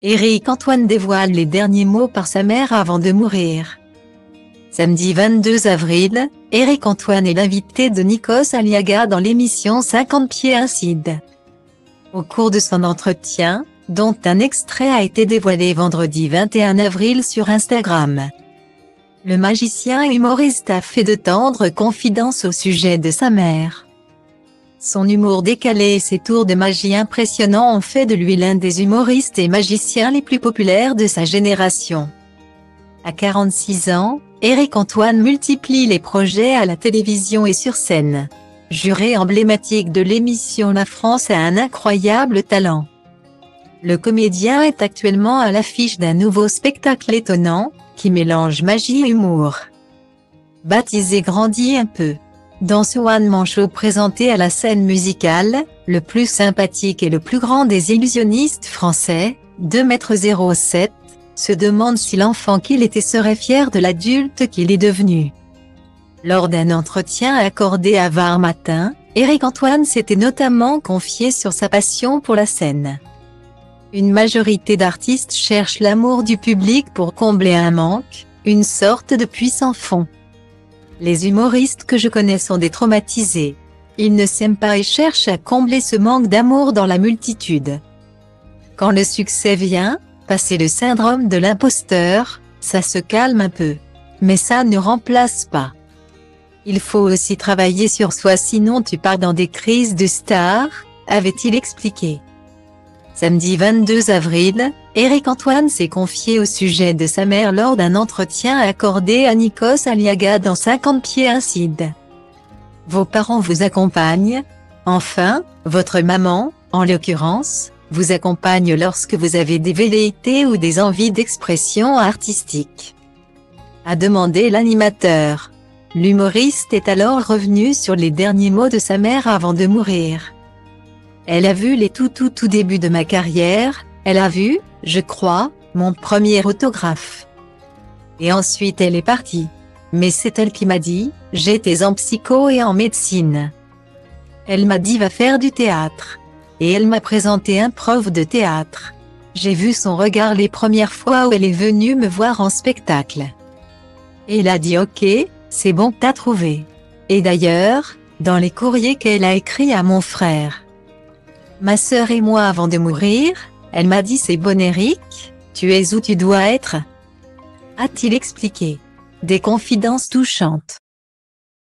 Éric Antoine dévoile les derniers mots par sa mère avant de mourir. Samedi 22 avril, Éric Antoine est l'invité de Nikos Aliaga dans l'émission 50 pieds Incide. Au cours de son entretien, dont un extrait a été dévoilé vendredi 21 avril sur Instagram, le magicien et humoriste a fait de tendres confidences au sujet de sa mère. Son humour décalé et ses tours de magie impressionnants ont fait de lui l'un des humoristes et magiciens les plus populaires de sa génération. À 46 ans, Éric Antoine multiplie les projets à la télévision et sur scène. Juré emblématique de l'émission La France a un incroyable talent. Le comédien est actuellement à l'affiche d'un nouveau spectacle étonnant, qui mélange magie et humour. Baptisé Grandis un peu. Dans ce one-man show présenté à la scène musicale, le plus sympathique et le plus grand des illusionnistes français, 2,07 m, se demande si l'enfant qu'il était serait fier de l'adulte qu'il est devenu. Lors d'un entretien accordé à VAR Matin, Éric Antoine s'était notamment confié sur sa passion pour la scène. Une majorité d'artistes cherchent l'amour du public pour combler un manque, une sorte de puits sans fond. Les humoristes que je connais sont des traumatisés. Ils ne s'aiment pas et cherchent à combler ce manque d'amour dans la multitude. Quand le succès vient, passer le syndrome de l'imposteur, ça se calme un peu. Mais ça ne remplace pas. Il faut aussi travailler sur soi sinon tu pars dans des crises de star, avait-il expliqué. Samedi 22 avril, Éric Antoine s'est confié au sujet de sa mère lors d'un entretien accordé à Nikos Aliaga dans 50 pieds Incide. Vos parents vous accompagnent. Enfin, votre maman, en l'occurrence, vous accompagne lorsque vous avez des velléités ou des envies d'expression artistique, a demandé l'animateur. L'humoriste est alors revenu sur les derniers mots de sa mère avant de mourir. Elle a vu les tout début de ma carrière, elle a vu, je crois, mon premier autographe. Et ensuite elle est partie. Mais c'est elle qui m'a dit, j'étais en psycho et en médecine. Elle m'a dit va faire du théâtre. Et elle m'a présenté un prof de théâtre. J'ai vu son regard les premières fois où elle est venue me voir en spectacle. Et elle a dit ok, c'est bon t'as trouvé. Et d'ailleurs, dans les courriers qu'elle a écrits à mon frère, ma sœur et moi avant de mourir, elle m'a dit c'est bon Éric, tu es où tu dois être, a-t-il expliqué. Des confidences touchantes.